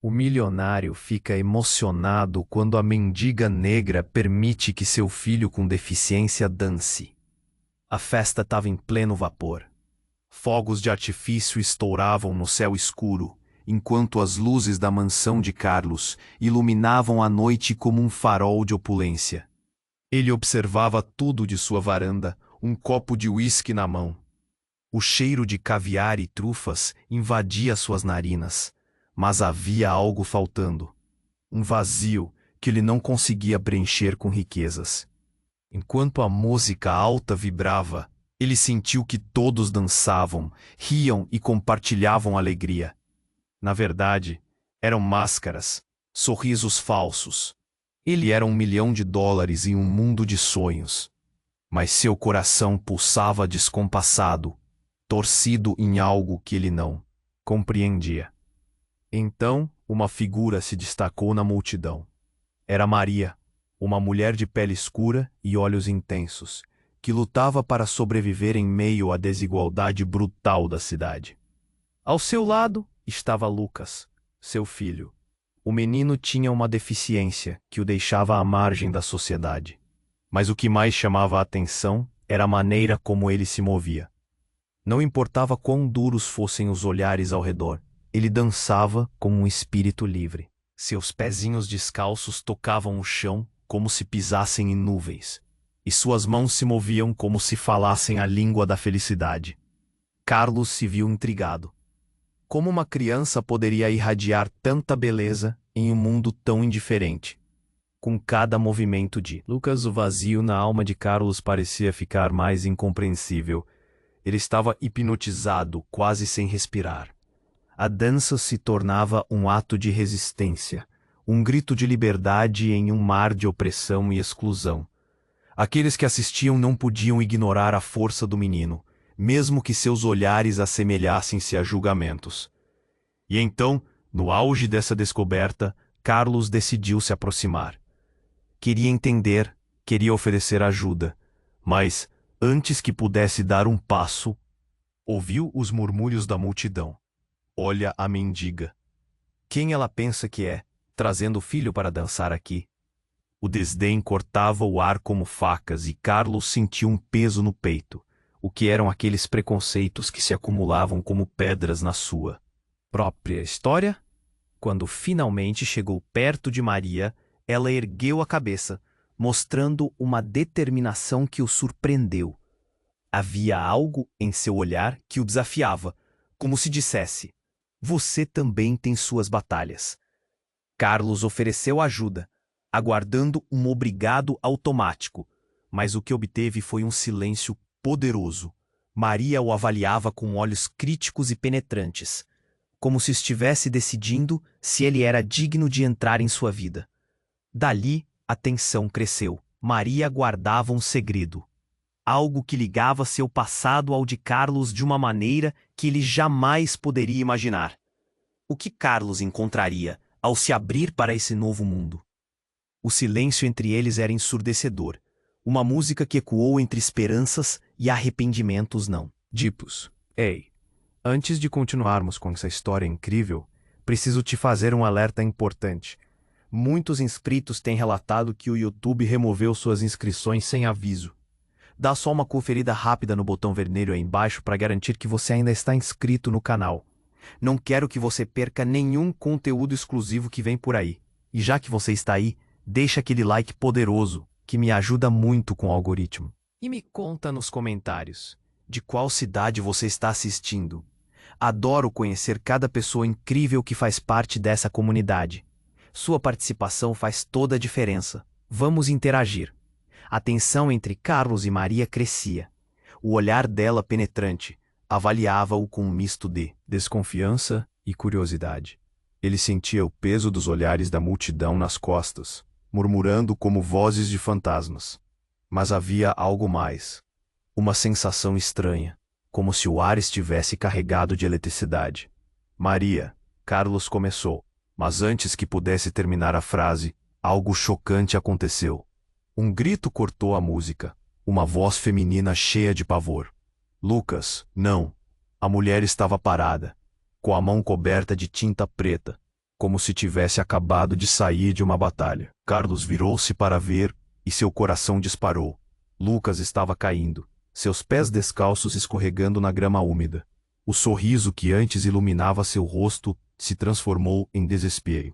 O milionário fica emocionado quando a mendiga negra permite que seu filho com deficiência dance. A festa estava em pleno vapor. Fogos de artifício estouravam no céu escuro, enquanto as luzes da mansão de Carlos iluminavam a noite como um farol de opulência. Ele observava tudo de sua varanda, um copo de uísque na mão. O cheiro de caviar e trufas invadia suas narinas, mas havia algo faltando. Um vazio que ele não conseguia preencher com riquezas. Enquanto a música alta vibrava, ele sentiu que todos dançavam, riam e compartilhavam alegria. Na verdade, eram máscaras, sorrisos falsos. Ele era US$ 1 milhão em um mundo de sonhos. Mas seu coração pulsava descompassado, torcido em algo que ele não compreendia. Então, uma figura se destacou na multidão. Era Maria, uma mulher de pele escura e olhos intensos, que lutava para sobreviver em meio à desigualdade brutal da cidade. Ao seu lado estava Lucas, seu filho. O menino tinha uma deficiência que o deixava à margem da sociedade. Mas o que mais chamava a atenção era a maneira como ele se movia. Não importava quão duros fossem os olhares ao redor, ele dançava como um espírito livre. Seus pezinhos descalços tocavam o chão como se pisassem em nuvens, e suas mãos se moviam como se falassem a língua da felicidade. Carlos se viu intrigado. Como uma criança poderia irradiar tanta beleza em um mundo tão indiferente? Com cada movimento de Lucas, o vazio na alma de Carlos parecia ficar mais incompreensível. Ele estava hipnotizado, quase sem respirar. A dança se tornava um ato de resistência, um grito de liberdade em um mar de opressão e exclusão. Aqueles que assistiam não podiam ignorar a força do menino, mesmo que seus olhares assemelhassem-se a julgamentos. E então, no auge dessa descoberta, Carlos decidiu se aproximar. Queria entender, queria oferecer ajuda, mas, antes que pudesse dar um passo, ouviu os murmúrios da multidão. Olha a mendiga. Quem ela pensa que é, trazendo o filho para dançar aqui? O desdém cortava o ar como facas e Carlos sentiu um peso no peito. O que eram aqueles preconceitos que se acumulavam como pedras na sua própria história? Quando finalmente chegou perto de Maria, ela ergueu a cabeça, mostrando uma determinação que o surpreendeu. Havia algo em seu olhar que o desafiava, como se dissesse: você também tem suas batalhas. Carlos ofereceu ajuda, aguardando um obrigado automático, mas o que obteve foi um silêncio poderoso. Maria o avaliava com olhos críticos e penetrantes, como se estivesse decidindo se ele era digno de entrar em sua vida. Dali, a tensão cresceu. Maria guardava um segredo. Algo que ligava seu passado ao de Carlos de uma maneira que ele jamais poderia imaginar. O que Carlos encontraria ao se abrir para esse novo mundo? O silêncio entre eles era ensurdecedor. Uma música que ecoou entre esperanças e arrependimentos não ditos. Ei, antes de continuarmos com essa história incrível, preciso te fazer um alerta importante. Muitos inscritos têm relatado que o YouTube removeu suas inscrições sem aviso. Dá só uma conferida rápida no botão vermelho aí embaixo para garantir que você ainda está inscrito no canal. Não quero que você perca nenhum conteúdo exclusivo que vem por aí. E já que você está aí, deixa aquele like poderoso, que me ajuda muito com o algoritmo. E me conta nos comentários, de qual cidade você está assistindo. Adoro conhecer cada pessoa incrível que faz parte dessa comunidade. Sua participação faz toda a diferença. Vamos interagir. A tensão entre Carlos e Maria crescia. O olhar dela penetrante avaliava-o com um misto de desconfiança e curiosidade. Ele sentia o peso dos olhares da multidão nas costas, murmurando como vozes de fantasmas. Mas havia algo mais. Uma sensação estranha, como se o ar estivesse carregado de eletricidade. Maria, Carlos começou, mas antes que pudesse terminar a frase, algo chocante aconteceu. Um grito cortou a música, uma voz feminina cheia de pavor. Lucas, não. A mulher estava parada, com a mão coberta de tinta preta. como se tivesse acabado de sair de uma batalha. Carlos virou-se para ver e seu coração disparou. Lucas estava caindo, seus pés descalços escorregando na grama úmida. O sorriso que antes iluminava seu rosto se transformou em desespero.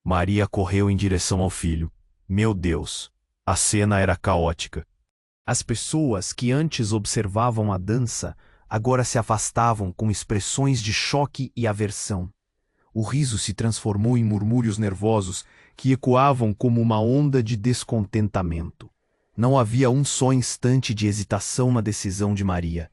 Maria correu em direção ao filho. Meu Deus! A cena era caótica. As pessoas que antes observavam a dança agora se afastavam com expressões de choque e aversão. O riso se transformou em murmúrios nervosos que ecoavam como uma onda de descontentamento. Não havia um só instante de hesitação na decisão de Maria.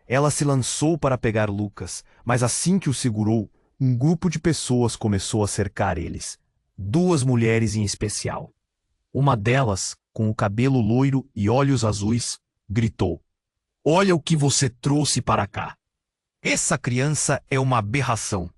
Ela se lançou para pegar Lucas, mas assim que o segurou, um grupo de pessoas começou a cercar eles. 2 mulheres em especial. Uma delas, com o cabelo loiro e olhos azuis, gritou: "Olha o que você trouxe para cá! Essa criança é uma aberração!"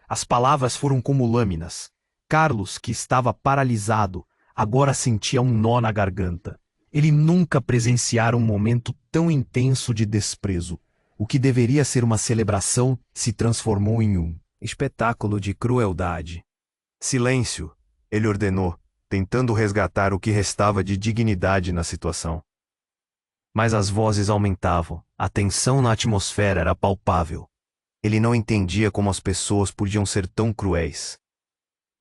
As palavras foram como lâminas. Carlos, que estava paralisado, agora sentia um nó na garganta. Ele nunca presenciara um momento tão intenso de desprezo. O que deveria ser uma celebração se transformou em um espetáculo de crueldade. "Silêncio!" ele ordenou, tentando resgatar o que restava de dignidade na situação. Mas as vozes aumentavam, a tensão na atmosfera era palpável. Ele não entendia como as pessoas podiam ser tão cruéis.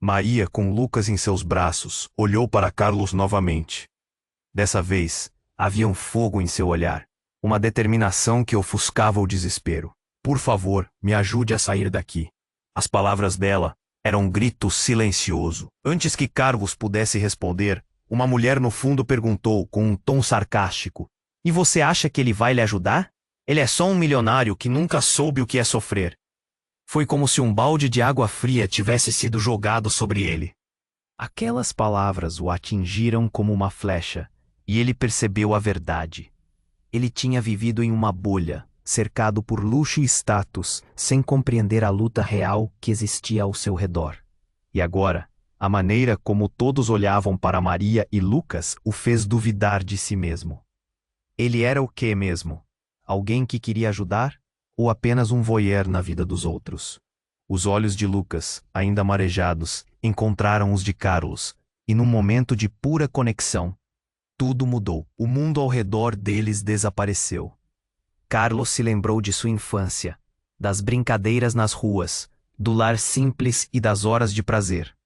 Maria, com Lucas em seus braços, olhou para Carlos novamente. Dessa vez, havia um fogo em seu olhar, uma determinação que ofuscava o desespero. "Por favor, me ajude a sair daqui." As palavras dela eram um grito silencioso. Antes que Carlos pudesse responder, uma mulher no fundo perguntou com um tom sarcástico: "E você acha que ele vai lhe ajudar? Ele é só um milionário que nunca soube o que é sofrer." Foi como se um balde de água fria tivesse sido jogado sobre ele. Aquelas palavras o atingiram como uma flecha, e ele percebeu a verdade. Ele tinha vivido em uma bolha, cercado por luxo e status, sem compreender a luta real que existia ao seu redor. E agora, a maneira como todos olhavam para Maria e Lucas o fez duvidar de si mesmo. Ele era o quê mesmo? Alguém que queria ajudar? Ou apenas um voyeur na vida dos outros? Os olhos de Lucas, ainda marejados, encontraram os de Carlos, e num momento de pura conexão, tudo mudou. O mundo ao redor deles desapareceu. Carlos se lembrou de sua infância, das brincadeiras nas ruas, do lar simples e das horas de prazer.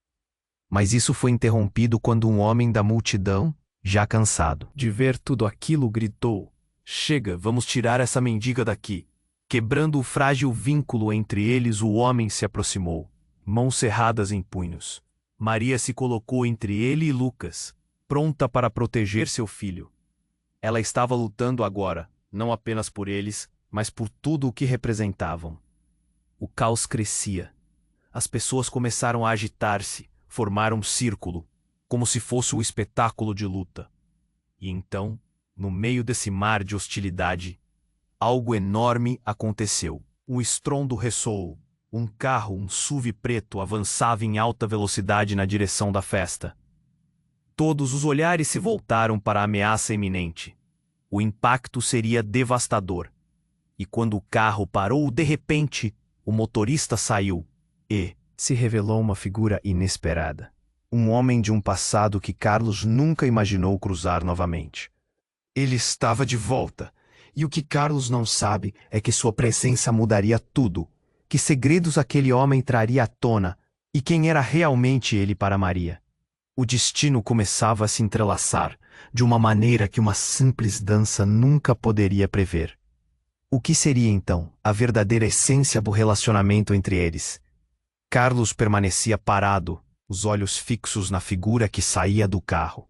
Mas isso foi interrompido quando um homem da multidão, já cansado de ver tudo aquilo, gritou: "Chega, vamos tirar essa mendiga daqui." Quebrando o frágil vínculo entre eles, o homem se aproximou, mãos cerradas em punhos. Maria se colocou entre ele e Lucas, pronta para proteger seu filho. Ela estava lutando agora, não apenas por eles, mas por tudo o que representavam. O caos crescia. As pessoas começaram a agitar-se, formaram um círculo, como se fosse um espetáculo de luta. E então, no meio desse mar de hostilidade, algo enorme aconteceu. Um estrondo ressoou. Um carro, um SUV preto, avançava em alta velocidade na direção da festa. Todos os olhares se voltaram para a ameaça iminente. O impacto seria devastador. E quando o carro parou de repente, o motorista saiu e se revelou uma figura inesperada. Um homem de um passado que Carlos nunca imaginou cruzar novamente. Ele estava de volta. E o que Carlos não sabe é que sua presença mudaria tudo, que segredos aquele homem traria à tona e quem era realmente ele para Maria. O destino começava a se entrelaçar de uma maneira que uma simples dança nunca poderia prever. O que seria então a verdadeira essência do relacionamento entre eles? Carlos permanecia parado, os olhos fixos na figura que saía do carro.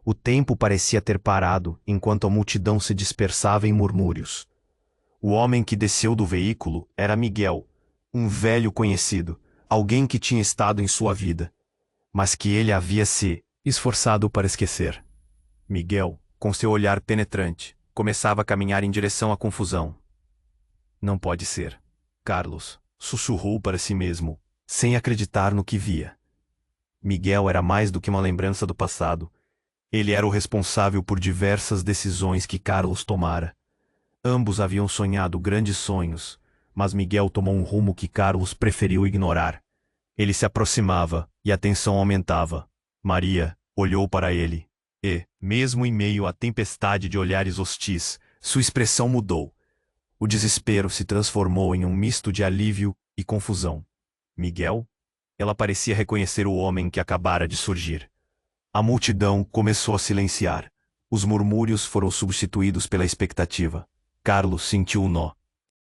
O tempo parecia ter parado, enquanto a multidão se dispersava em murmúrios. O homem que desceu do veículo era Miguel, um velho conhecido, alguém que tinha estado em sua vida, mas que ele havia se esforçado para esquecer. Miguel, com seu olhar penetrante, começava a caminhar em direção à confusão. "Não pode ser." Carlos sussurrou para si mesmo, sem acreditar no que via. Miguel era mais do que uma lembrança do passado. Ele era o responsável por diversas decisões que Carlos tomara. Ambos haviam sonhado grandes sonhos, mas Miguel tomou um rumo que Carlos preferiu ignorar. Ele se aproximava, e a tensão aumentava. Maria olhou para ele, e, mesmo em meio à tempestade de olhares hostis, sua expressão mudou. O desespero se transformou em um misto de alívio e confusão. Miguel? Ela parecia reconhecer o homem que acabara de surgir. A multidão começou a silenciar. Os murmúrios foram substituídos pela expectativa. Carlos sentiu o nó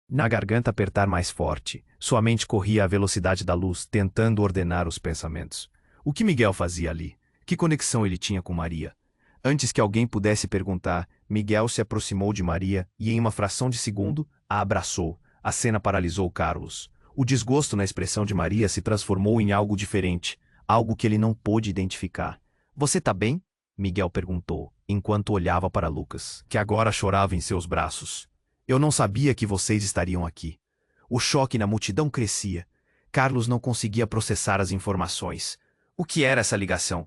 na garganta apertar mais forte. Sua mente corria à velocidade da luz, tentando ordenar os pensamentos. O que Miguel fazia ali? Que conexão ele tinha com Maria? Antes que alguém pudesse perguntar, Miguel se aproximou de Maria e, em uma fração de segundo, a abraçou. A cena paralisou Carlos. O desgosto na expressão de Maria se transformou em algo diferente, algo que ele não pôde identificar. Você tá bem? Miguel perguntou, enquanto olhava para Lucas, que agora chorava em seus braços. Eu não sabia que vocês estariam aqui. O choque na multidão crescia. Carlos não conseguia processar as informações. O que era essa ligação?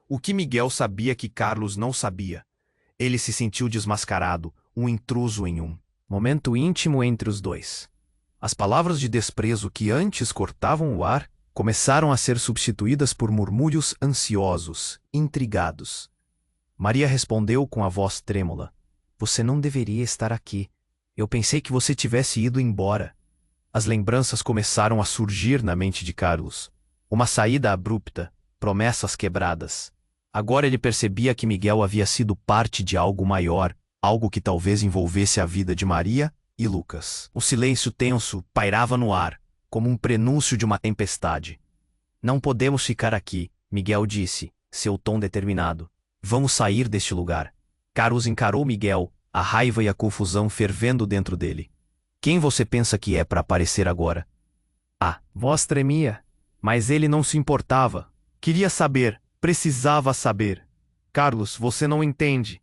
O que Miguel sabia que Carlos não sabia? Ele se sentiu desmascarado, um intruso em um momento íntimo entre os dois. As palavras de desprezo que antes cortavam o ar começaram a ser substituídas por murmúrios ansiosos, intrigados. Maria respondeu com a voz trêmula. Você não deveria estar aqui. Eu pensei que você tivesse ido embora. As lembranças começaram a surgir na mente de Carlos. Uma saída abrupta, promessas quebradas. Agora ele percebia que Miguel havia sido parte de algo maior, algo que talvez envolvesse a vida de Maria e Lucas. O silêncio tenso pairava no ar, como um prenúncio de uma tempestade. Não podemos ficar aqui, Miguel disse, seu tom determinado. Vamos sair deste lugar. Carlos encarou Miguel, a raiva e a confusão fervendo dentro dele. Quem você pensa que é para aparecer agora? A voz tremia, mas ele não se importava. Queria saber, precisava saber. Carlos, você não entende.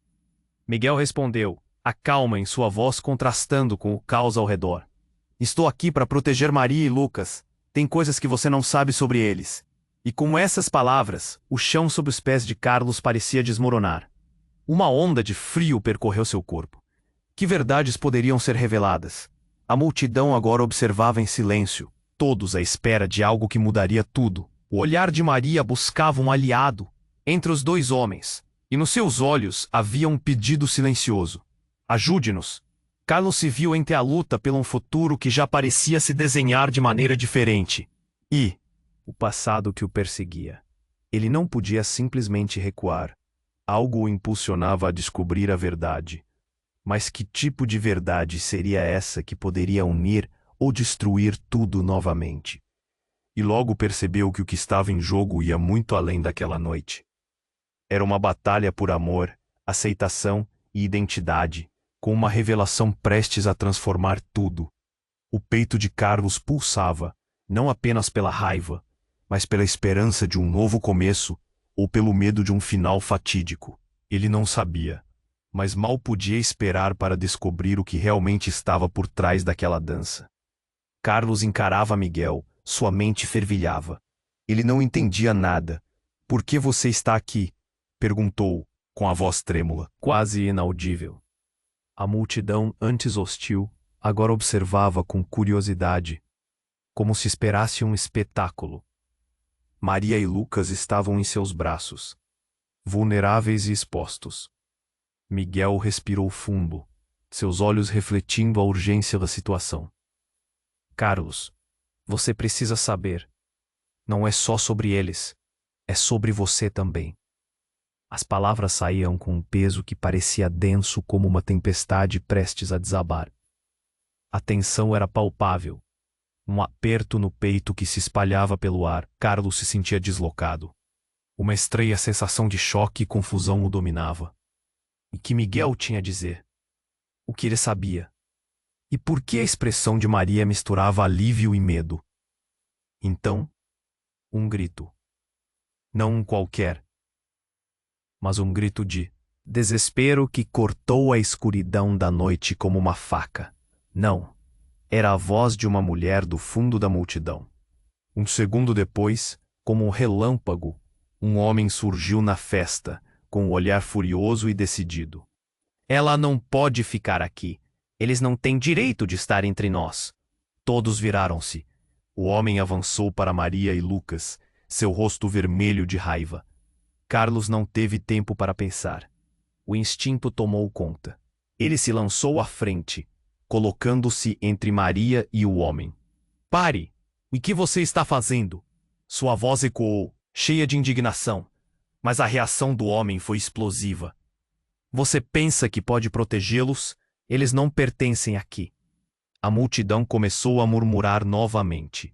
Miguel respondeu, a calma em sua voz contrastando com o caos ao redor. Estou aqui para proteger Maria e Lucas. Tem coisas que você não sabe sobre eles. E com essas palavras, o chão sob os pés de Carlos parecia desmoronar. Uma onda de frio percorreu seu corpo. Que verdades poderiam ser reveladas? A multidão agora observava em silêncio, todos à espera de algo que mudaria tudo. O olhar de Maria buscava um aliado entre os dois homens, e nos seus olhos havia um pedido silencioso. Ajude-nos. Carlos se viu entre a luta pelo um futuro que já parecia se desenhar de maneira diferente. E o passado que o perseguia. Ele não podia simplesmente recuar. Algo o impulsionava a descobrir a verdade. Mas que tipo de verdade seria essa que poderia unir ou destruir tudo novamente? E logo percebeu que o que estava em jogo ia muito além daquela noite. Era uma batalha por amor, aceitação e identidade, com uma revelação prestes a transformar tudo. O peito de Carlos pulsava, não apenas pela raiva, mas pela esperança de um novo começo, ou pelo medo de um final fatídico. Ele não sabia, mas mal podia esperar para descobrir o que realmente estava por trás daquela dança. Carlos encarava Miguel, sua mente fervilhava. Ele não entendia nada. Por que você está aqui? Perguntou, com a voz trêmula, quase inaudível. A multidão, antes hostil, agora observava com curiosidade, como se esperasse um espetáculo. Maria e Lucas estavam em seus braços, vulneráveis e expostos. Miguel respirou fundo, seus olhos refletindo a urgência da situação. Carlos, você precisa saber. Não é só sobre eles, é sobre você também. As palavras saíam com um peso que parecia denso como uma tempestade prestes a desabar. A tensão era palpável. Um aperto no peito que se espalhava pelo ar. Carlos se sentia deslocado. Uma estranha sensação de choque e confusão o dominava. E que Miguel tinha a dizer? O que ele sabia? E por que a expressão de Maria misturava alívio e medo? Então, um grito. Não um qualquer, mas um grito de desespero que cortou a escuridão da noite como uma faca. Não. Era a voz de uma mulher do fundo da multidão. Um segundo depois, como um relâmpago, um homem surgiu na festa, com um olhar furioso e decidido. Ela não pode ficar aqui. Eles não têm direito de estar entre nós. Todos viraram-se. O homem avançou para Maria e Lucas, seu rosto vermelho de raiva. Carlos não teve tempo para pensar. O instinto tomou conta. Ele se lançou à frente, colocando-se entre Maria e o homem. Pare! O que você está fazendo? Sua voz ecoou, cheia de indignação, mas a reação do homem foi explosiva. Você pensa que pode protegê-los? Eles não pertencem aqui. A multidão começou a murmurar novamente.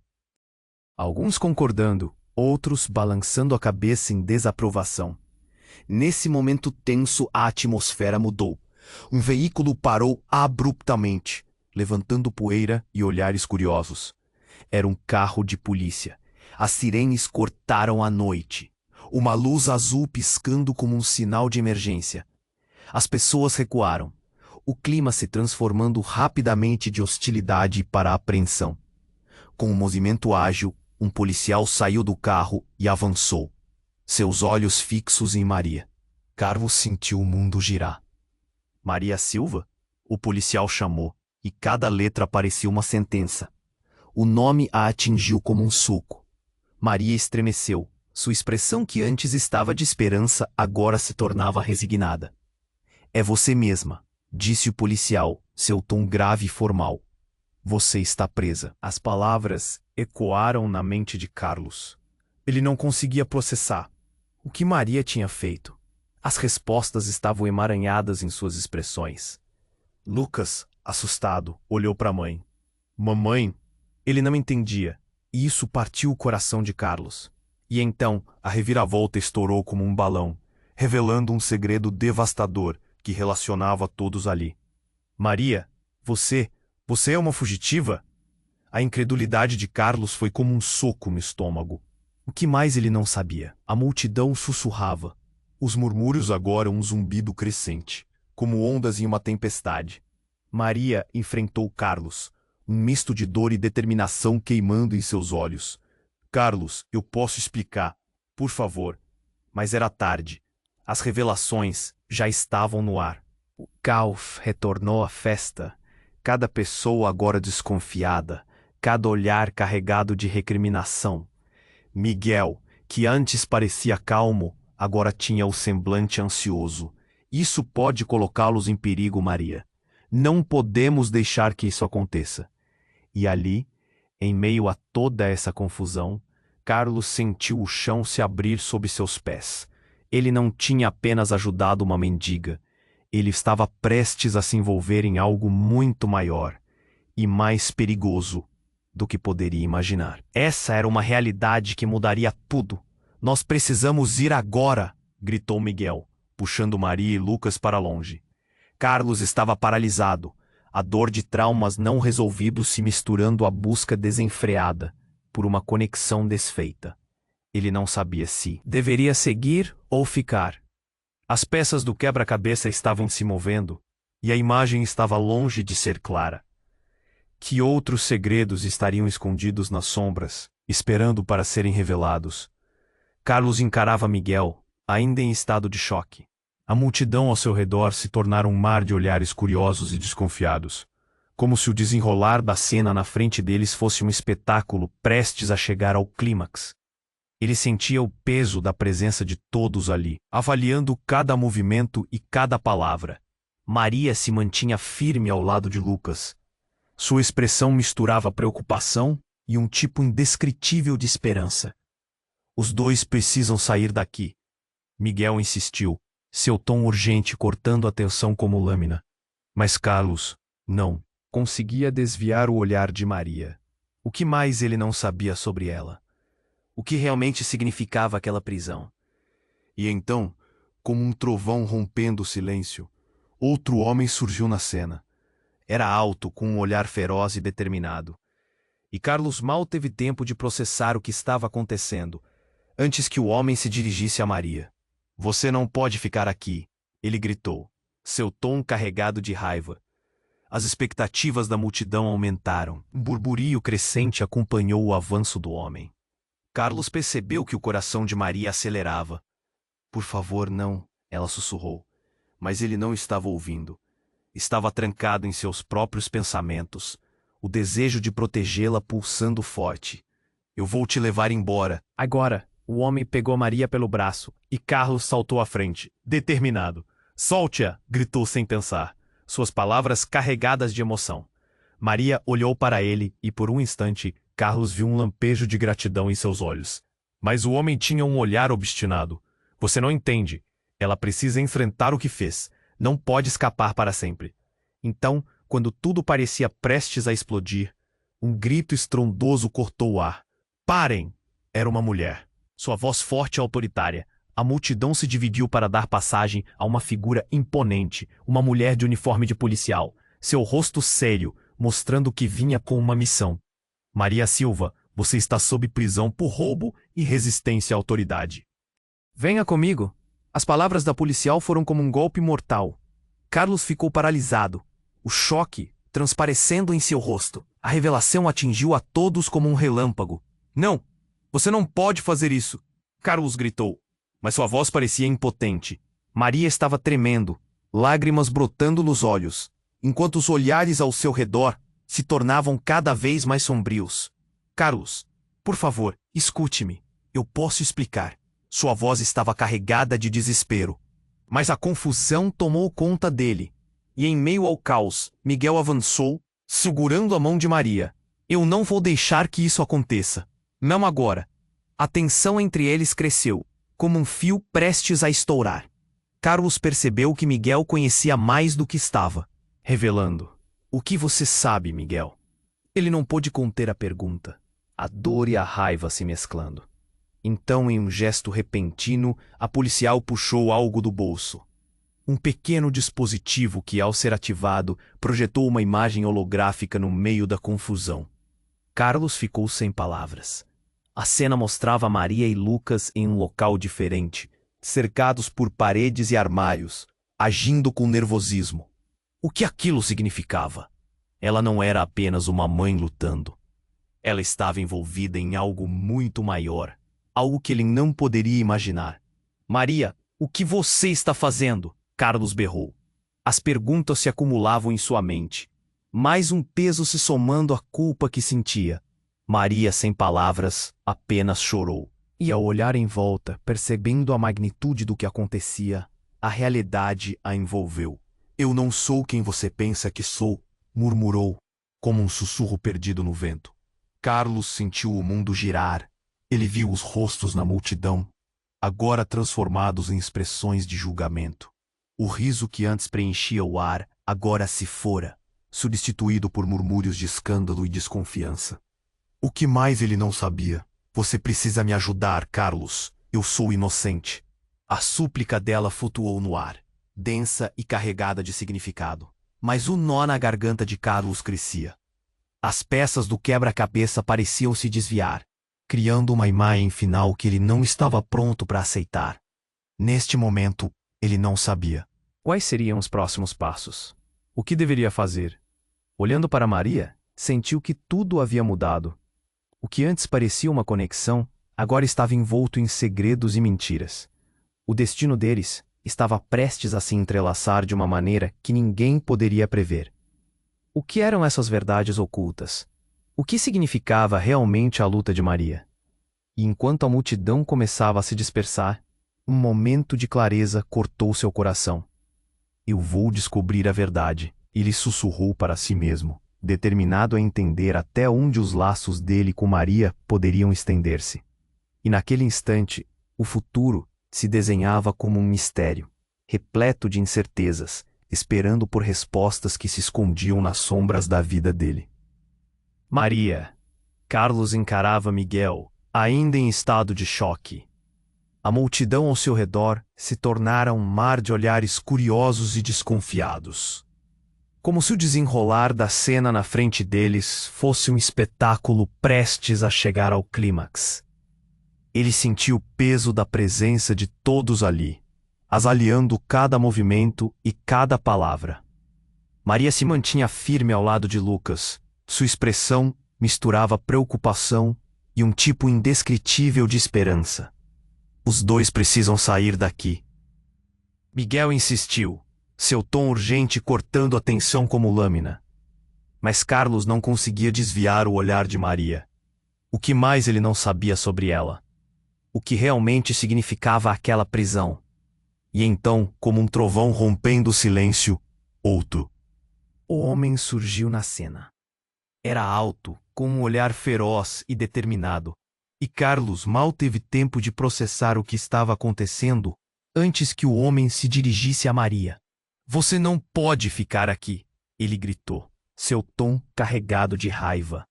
Alguns concordando, outros balançando a cabeça em desaprovação. Nesse momento tenso, a atmosfera mudou. Um veículo parou abruptamente, levantando poeira e olhares curiosos. Era um carro de polícia. As sirenes cortaram a noite. Uma luz azul piscando como um sinal de emergência. As pessoas recuaram. O clima se transformando rapidamente de hostilidade para apreensão. Com um movimento ágil, um policial saiu do carro e avançou, seus olhos fixos em Maria. Carlos sentiu o mundo girar. Maria Silva? O policial chamou, e cada letra parecia uma sentença. O nome a atingiu como um soco. Maria estremeceu. Sua expressão, que antes estava de esperança, agora se tornava resignada. É você mesma, disse o policial, seu tom grave e formal. Você está presa. As palavras ecoaram na mente de Carlos. Ele não conseguia processar o que Maria tinha feito. As respostas estavam emaranhadas em suas expressões. Lucas, assustado, olhou para a mãe. Mamãe? Ele não entendia, e isso partiu o coração de Carlos. E então, a reviravolta estourou como um balão, revelando um segredo devastador que relacionava todos ali. Maria, você é uma fugitiva? A incredulidade de Carlos foi como um soco no estômago. O que mais ele não sabia? A multidão sussurrava. Os murmúrios agora um zumbido crescente, como ondas em uma tempestade. Maria enfrentou Carlos, um misto de dor e determinação queimando em seus olhos. Carlos, eu posso explicar, por favor. Mas era tarde. As revelações já estavam no ar. O caos retornou à festa. Cada pessoa agora desconfiada, cada olhar carregado de recriminação. Miguel, que antes parecia calmo, agora tinha o semblante ansioso. Isso pode colocá-los em perigo, Maria. Não podemos deixar que isso aconteça. E ali, em meio a toda essa confusão, Carlos sentiu o chão se abrir sob seus pés. Ele não tinha apenas ajudado uma mendiga. Ele estava prestes a se envolver em algo muito maior e mais perigoso do que poderia imaginar. Essa era uma realidade que mudaria tudo. Nós precisamos ir agora, gritou Miguel, puxando Maria e Lucas para longe. Carlos estava paralisado, a dor de traumas não resolvidos se misturando à busca desenfreada por uma conexão desfeita. Ele não sabia se deveria seguir ou ficar. As peças do quebra-cabeça estavam se movendo, e a imagem estava longe de ser clara. Que outros segredos estariam escondidos nas sombras, esperando para serem revelados? Carlos encarava Miguel, ainda em estado de choque. A multidão ao seu redor se tornara um mar de olhares curiosos e desconfiados, como se o desenrolar da cena na frente deles fosse um espetáculo prestes a chegar ao clímax. Ele sentia o peso da presença de todos ali, avaliando cada movimento e cada palavra. Maria se mantinha firme ao lado de Lucas. Sua expressão misturava preocupação e um tipo indescritível de esperança. Os dois precisam sair daqui. Miguel insistiu, seu tom urgente cortando a tensão como lâmina. Mas Carlos, não, conseguia desviar o olhar de Maria. O que mais ele não sabia sobre ela? O que realmente significava aquela prisão? E então, como um trovão rompendo o silêncio, outro homem surgiu na cena. Era alto, com um olhar feroz e determinado. E Carlos mal teve tempo de processar o que estava acontecendo, antes que o homem se dirigisse a Maria. Você não pode ficar aqui, ele gritou, seu tom carregado de raiva. As expectativas da multidão aumentaram. Um burburinho crescente acompanhou o avanço do homem. Carlos percebeu que o coração de Maria acelerava. Por favor, não, ela sussurrou. Mas ele não estava ouvindo. Estava trancado em seus próprios pensamentos. o desejo de protegê-la pulsando forte. Eu vou te levar embora. Agora, o homem pegou Maria pelo braço e Carlos saltou à frente, determinado. Solte-a! Gritou sem pensar, suas palavras carregadas de emoção. Maria olhou para ele e, por um instante, Carlos viu um lampejo de gratidão em seus olhos. Mas o homem tinha um olhar obstinado. Você não entende. Ela precisa enfrentar o que fez. Não pode escapar para sempre. Então, quando tudo parecia prestes a explodir, um grito estrondoso cortou o ar. Parem! Era uma mulher. Sua voz forte e autoritária. A multidão se dividiu para dar passagem a uma figura imponente, uma mulher de uniforme de policial. Seu rosto sério, mostrando que vinha com uma missão. Maria Silva, você está sob prisão por roubo e resistência à autoridade. Venha comigo. As palavras da policial foram como um golpe mortal. Carlos ficou paralisado, o choque transparecendo em seu rosto. A revelação atingiu a todos como um relâmpago. Não, você não pode fazer isso, Carlos gritou, mas sua voz parecia impotente. Maria estava tremendo, lágrimas brotando nos olhos, enquanto os olhares ao seu redor se tornavam cada vez mais sombrios. Carlos, por favor, escute-me. Eu posso explicar. Sua voz estava carregada de desespero. Mas a confusão tomou conta dele. E em meio ao caos, Miguel avançou, segurando a mão de Maria. Eu não vou deixar que isso aconteça. Não agora. A tensão entre eles cresceu, como um fio prestes a estourar. Carlos percebeu que Miguel conhecia mais do que estava, revelando. O que você sabe, Miguel? Ele não pôde conter a pergunta, a dor e a raiva se mesclando. Então, em um gesto repentino, a policial puxou algo do bolso. Um pequeno dispositivo que, ao ser ativado, projetou uma imagem holográfica no meio da confusão. Carlos ficou sem palavras. A cena mostrava Maria e Lucas em um local diferente, cercados por paredes e armários, agindo com nervosismo. O que aquilo significava? Ela não era apenas uma mãe lutando. Ela estava envolvida em algo muito maior, algo que ele não poderia imaginar. Maria, o que você está fazendo? Carlos berrou. As perguntas se acumulavam em sua mente, mais um peso se somando à culpa que sentia. Maria, sem palavras, apenas chorou. E ao olhar em volta, percebendo a magnitude do que acontecia, a realidade a envolveu. Eu não sou quem você pensa que sou, murmurou, como um sussurro perdido no vento. Carlos sentiu o mundo girar. Ele viu os rostos na multidão, agora transformados em expressões de julgamento. O riso que antes preenchia o ar, agora se fora, substituído por murmúrios de escândalo e desconfiança. O que mais ele não sabia? Você precisa me ajudar, Carlos. Eu sou inocente. A súplica dela flutuou no ar, densa e carregada de significado. Mas o nó na garganta de Carlos crescia. As peças do quebra-cabeça pareciam se desviar, criando uma imagem final que ele não estava pronto para aceitar. Neste momento, ele não sabia. Quais seriam os próximos passos? O que deveria fazer? Olhando para Maria, sentiu que tudo havia mudado. O que antes parecia uma conexão, agora estava envolto em segredos e mentiras. O destino deles estava prestes a se entrelaçar de uma maneira que ninguém poderia prever. O que eram essas verdades ocultas? O que significava realmente a luta de Maria? E enquanto a multidão começava a se dispersar, um momento de clareza cortou seu coração. Eu vou descobrir a verdade, ele sussurrou para si mesmo, determinado a entender até onde os laços dele com Maria poderiam estender-se. E naquele instante, o futuro se desenhava como um mistério, repleto de incertezas, esperando por respostas que se escondiam nas sombras da vida dele. Maria. Carlos encarava Miguel, ainda em estado de choque. A multidão ao seu redor se tornara um mar de olhares curiosos e desconfiados. Como se o desenrolar da cena na frente deles fosse um espetáculo prestes a chegar ao clímax. Ele sentiu o peso da presença de todos ali, avaliando cada movimento e cada palavra. Maria se mantinha firme ao lado de Lucas. Sua expressão misturava preocupação e um tipo indescritível de esperança. Os dois precisam sair daqui. Miguel insistiu, seu tom urgente cortando a tensão como lâmina. Mas Carlos não conseguia desviar o olhar de Maria. O que mais ele não sabia sobre ela? O que realmente significava aquela prisão? E então, como um trovão rompendo o silêncio, outro. O homem surgiu na cena. Era alto, com um olhar feroz e determinado. E Carlos mal teve tempo de processar o que estava acontecendo antes que o homem se dirigisse a Maria. Você não pode ficar aqui, ele gritou, seu tom carregado de raiva.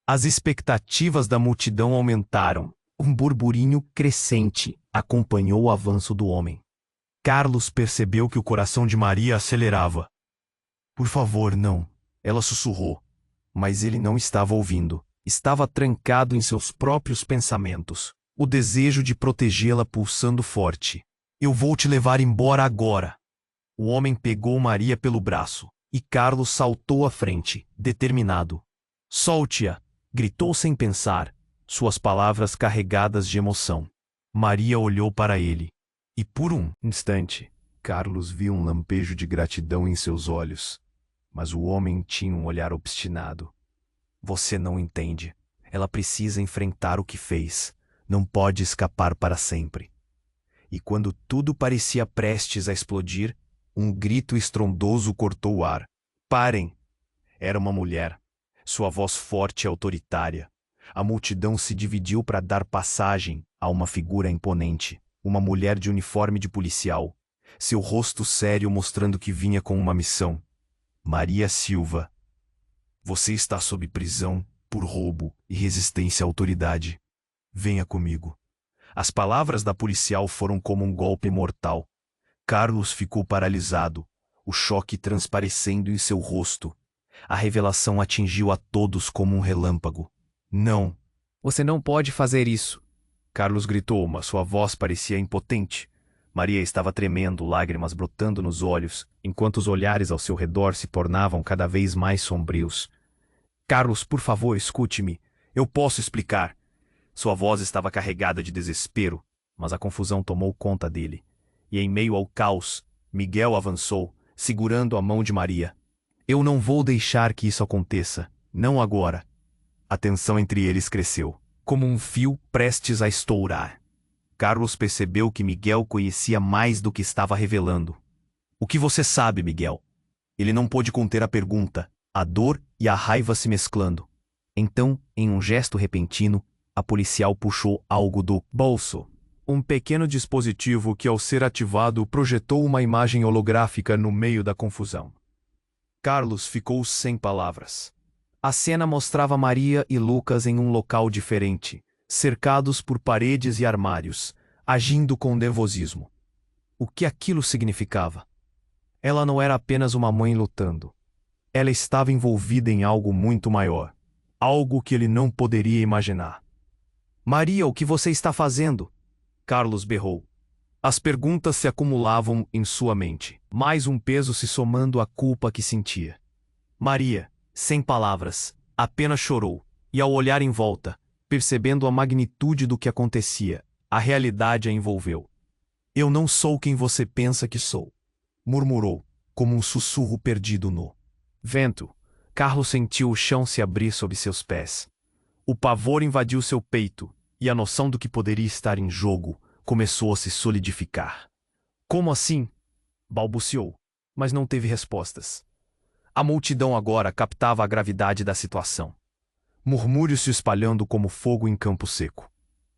As expectativas da multidão aumentaram. Um burburinho crescente acompanhou o avanço do homem. Carlos percebeu que o coração de Maria acelerava. Por favor, não, ela sussurrou. Mas ele não estava ouvindo. Estava trancado em seus próprios pensamentos. O desejo de protegê-la pulsando forte. Eu vou te levar embora agora. O homem pegou Maria pelo braço, e Carlos saltou à frente, determinado. Solte-a! Gritou sem pensar, suas palavras carregadas de emoção. Maria olhou para ele. E por um instante, Carlos viu um lampejo de gratidão em seus olhos. Mas o homem tinha um olhar obstinado. Você não entende. Ela precisa enfrentar o que fez. Não pode escapar para sempre. E quando tudo parecia prestes a explodir, um grito estrondoso cortou o ar. Parem! Era uma mulher. Sua voz forte e autoritária. A multidão se dividiu para dar passagem a uma figura imponente. Uma mulher de uniforme de policial. Seu rosto sério mostrando que vinha com uma missão. Maria Silva. Você está sob prisão por roubo e resistência à autoridade. Venha comigo. As palavras da policial foram como um golpe mortal. Carlos ficou paralisado, o choque transparecendo em seu rosto. A revelação atingiu a todos como um relâmpago. Não. Você não pode fazer isso. Carlos gritou, mas sua voz parecia impotente. Maria estava tremendo, lágrimas brotando nos olhos, enquanto os olhares ao seu redor se tornavam cada vez mais sombrios. Carlos, por favor, escute-me. Eu posso explicar. Sua voz estava carregada de desespero, mas a confusão tomou conta dele. E em meio ao caos, Miguel avançou, segurando a mão de Maria. Eu não vou deixar que isso aconteça, não agora. A tensão entre eles cresceu, como um fio prestes a estourar. Carlos percebeu que Miguel conhecia mais do que estava revelando. O que você sabe, Miguel? Ele não pôde conter a pergunta, a dor e a raiva se mesclando. Então, em um gesto repentino, a policial puxou algo do bolso. Um pequeno dispositivo que, ao ser ativado, projetou uma imagem holográfica no meio da confusão. Carlos ficou sem palavras. A cena mostrava Maria e Lucas em um local diferente, cercados por paredes e armários, agindo com nervosismo. O que aquilo significava? Ela não era apenas uma mãe lutando. Ela estava envolvida em algo muito maior. Algo que ele não poderia imaginar. Maria, o que você está fazendo? Carlos berrou. As perguntas se acumulavam em sua mente, mais um peso se somando à culpa que sentia. Maria, sem palavras, apenas chorou, e ao olhar em volta, percebendo a magnitude do que acontecia, a realidade a envolveu. Eu não sou quem você pensa que sou, murmurou, como um sussurro perdido no vento. Carlos sentiu o chão se abrir sob seus pés. O pavor invadiu seu peito, e a noção do que poderia estar em jogo começou a se solidificar. Como assim? Balbuciou, mas não teve respostas. A multidão agora captava a gravidade da situação. Murmúrios se espalhando como fogo em campo seco.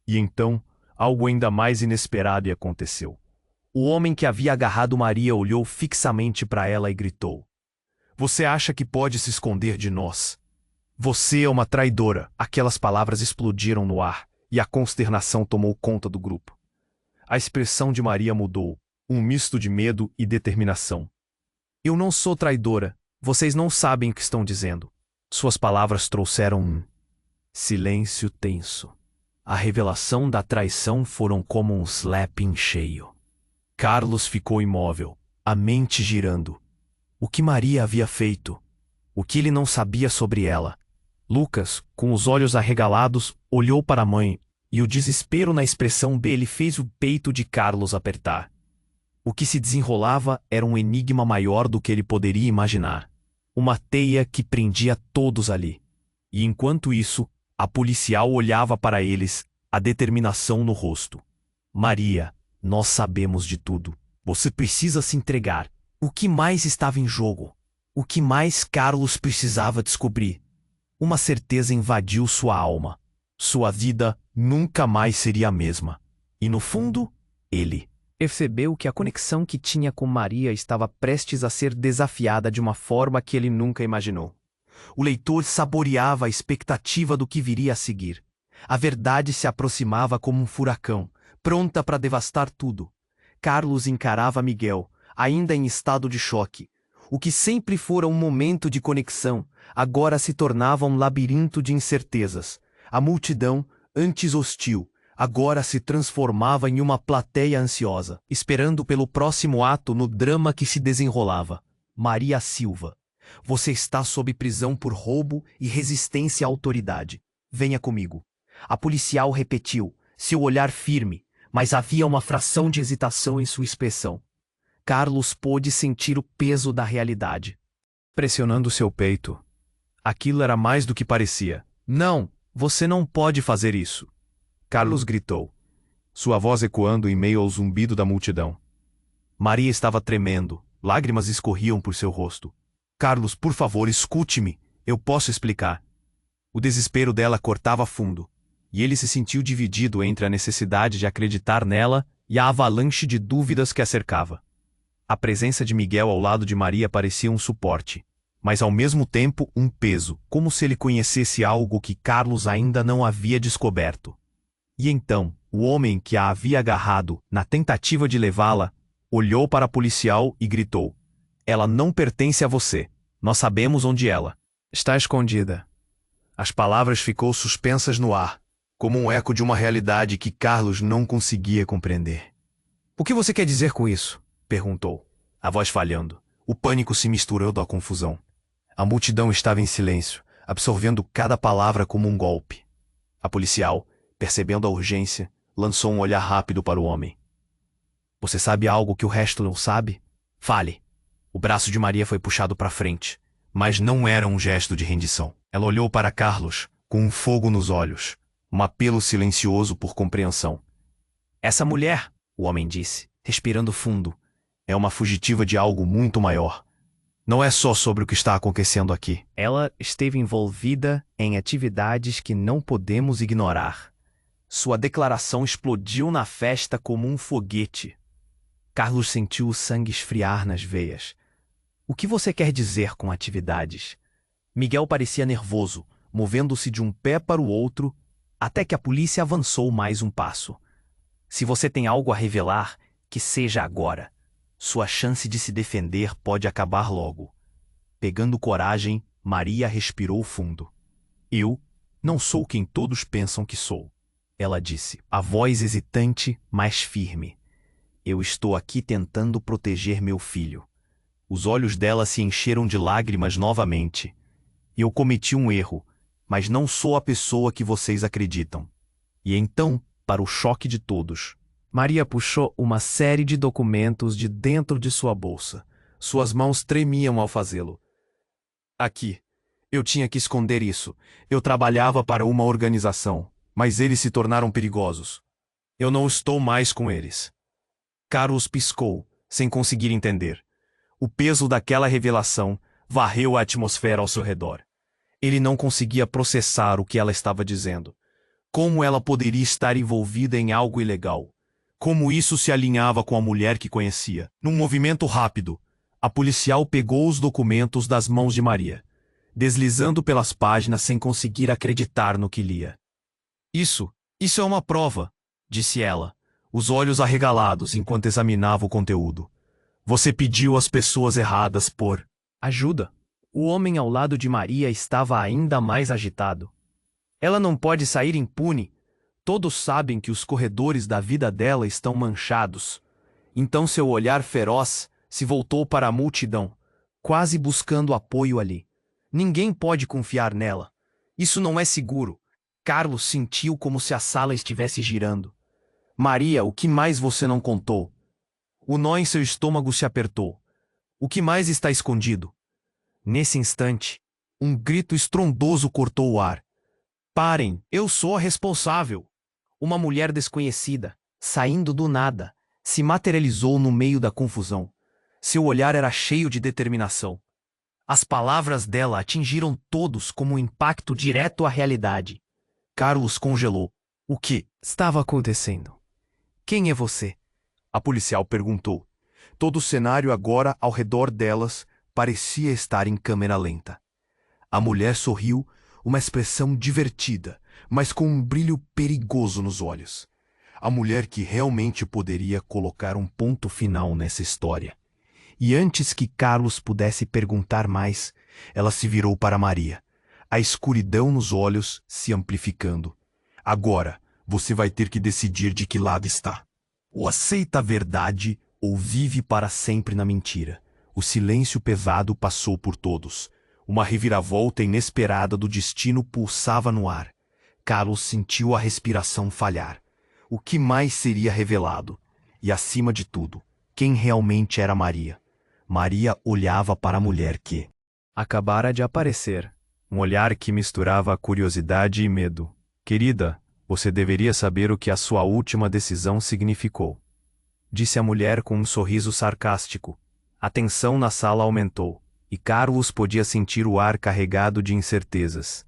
E então, algo ainda mais inesperado aconteceu. O homem que havia agarrado Maria olhou fixamente para ela e gritou. Você acha que pode se esconder de nós? Você é uma traidora. Aquelas palavras explodiram no ar, e a consternação tomou conta do grupo. A expressão de Maria mudou, um misto de medo e determinação. Eu não sou traidora. Vocês não sabem o que estão dizendo. Suas palavras trouxeram um silêncio tenso. A revelação da traição foram como um slap em cheio. Carlos ficou imóvel, a mente girando. O que Maria havia feito? O que ele não sabia sobre ela? Lucas, com os olhos arregalados, olhou para a mãe, e o desespero na expressão dele fez o peito de Carlos apertar. O que se desenrolava era um enigma maior do que ele poderia imaginar. uma teia que prendia todos ali. E enquanto isso, a policial olhava para eles, a determinação no rosto. Maria, nós sabemos de tudo. Você precisa se entregar. O que mais estava em jogo? O que mais Carlos precisava descobrir? Uma certeza invadiu sua alma. Sua vida nunca mais seria a mesma. E no fundo, ele percebeu que a conexão que tinha com Maria estava prestes a ser desafiada de uma forma que ele nunca imaginou. O leitor saboreava a expectativa do que viria a seguir. A verdade se aproximava como um furacão, pronta para devastar tudo. Carlos encarava Miguel, ainda em estado de choque. O que sempre fora um momento de conexão, agora se tornava um labirinto de incertezas. A multidão, antes hostil, agora se transformava em uma plateia ansiosa, esperando pelo próximo ato no drama que se desenrolava. Maria Silva, você está sob prisão por roubo e resistência à autoridade. Venha comigo. A policial repetiu, seu olhar firme, mas havia uma fração de hesitação em sua expressão. Carlos pôde sentir o peso da realidade, pressionando seu peito. Aquilo era mais do que parecia. Não, você não pode fazer isso. Carlos gritou, sua voz ecoando em meio ao zumbido da multidão. Maria estava tremendo, lágrimas escorriam por seu rosto. Carlos, por favor, escute-me, eu posso explicar. O desespero dela cortava fundo, e ele se sentiu dividido entre a necessidade de acreditar nela e a avalanche de dúvidas que a cercava. A presença de Miguel ao lado de Maria parecia um suporte, mas ao mesmo tempo um peso, como se ele conhecesse algo que Carlos ainda não havia descoberto. E então, o homem que a havia agarrado, na tentativa de levá-la, olhou para a policial e gritou, ela não pertence a você, nós sabemos onde ela está escondida. As palavras ficou suspensas no ar, como um eco de uma realidade que Carlos não conseguia compreender. O que você quer dizer com isso? Perguntou, a voz falhando. O pânico se misturou à confusão. A multidão estava em silêncio, absorvendo cada palavra como um golpe. A policial, percebendo a urgência, lançou um olhar rápido para o homem. Você sabe algo que o resto não sabe? Fale. O braço de Maria foi puxado para frente, mas não era um gesto de rendição. Ela olhou para Carlos, com um fogo nos olhos, um apelo silencioso por compreensão. Essa mulher, o homem disse, respirando fundo, é uma fugitiva de algo muito maior. Não é só sobre o que está acontecendo aqui. Ela esteve envolvida em atividades que não podemos ignorar. Sua declaração explodiu na festa como um foguete. Carlos sentiu o sangue esfriar nas veias. O que você quer dizer com atividades? Miguel parecia nervoso, movendo-se de um pé para o outro, até que a polícia avançou mais um passo. Se você tem algo a revelar, que seja agora. Sua chance de se defender pode acabar logo. Pegando coragem, Maria respirou fundo. Eu não sou quem todos pensam que sou, ela disse, a voz hesitante, mas firme. Eu estou aqui tentando proteger meu filho. Os olhos dela se encheram de lágrimas novamente. Eu cometi um erro, mas não sou a pessoa que vocês acreditam. E então, para o choque de todos, Maria puxou uma série de documentos de dentro de sua bolsa. Suas mãos tremiam ao fazê-lo. Aqui. Eu tinha que esconder isso. Eu trabalhava para uma organização, mas eles se tornaram perigosos. Eu não estou mais com eles. Carlos piscou, sem conseguir entender. O peso daquela revelação varreu a atmosfera ao seu redor. Ele não conseguia processar o que ela estava dizendo. Como ela poderia estar envolvida em algo ilegal? Como isso se alinhava com a mulher que conhecia? Num movimento rápido, a policial pegou os documentos das mãos de Maria, deslizando pelas páginas sem conseguir acreditar no que lia. Isso é uma prova, disse ela, os olhos arregalados enquanto examinava o conteúdo. Você pediu às pessoas erradas por ajuda. O homem ao lado de Maria estava ainda mais agitado. Ela não pode sair impune. Todos sabem que os corredores da vida dela estão manchados. Então seu olhar feroz se voltou para a multidão, quase buscando apoio ali. Ninguém pode confiar nela. Isso não é seguro. Carlos sentiu como se a sala estivesse girando. Maria, o que mais você não contou? O nó em seu estômago se apertou. O que mais está escondido? Nesse instante, um grito estrondoso cortou o ar. Parem, eu sou a responsável! Uma mulher desconhecida, saindo do nada, se materializou no meio da confusão. Seu olhar era cheio de determinação. As palavras dela atingiram todos como um impacto direto à realidade. Carlos congelou. O que estava acontecendo? Quem é você? A policial perguntou. Todo o cenário agora ao redor delas parecia estar em câmera lenta. A mulher sorriu, uma expressão divertida, mas com um brilho perigoso nos olhos. A mulher que realmente poderia colocar um ponto final nessa história. E antes que Carlos pudesse perguntar mais, ela se virou para Maria, a escuridão nos olhos se amplificando. Agora, você vai ter que decidir de que lado está. Ou aceita a verdade, ou vive para sempre na mentira. O silêncio pesado passou por todos. Uma reviravolta inesperada do destino pulsava no ar. Carlos sentiu a respiração falhar. O que mais seria revelado? E, acima de tudo, quem realmente era Maria? Maria olhava para a mulher que acabara de aparecer. Um olhar que misturava curiosidade e medo. Querida, você deveria saber o que a sua última decisão significou. Disse a mulher com um sorriso sarcástico. A tensão na sala aumentou, e Carlos podia sentir o ar carregado de incertezas.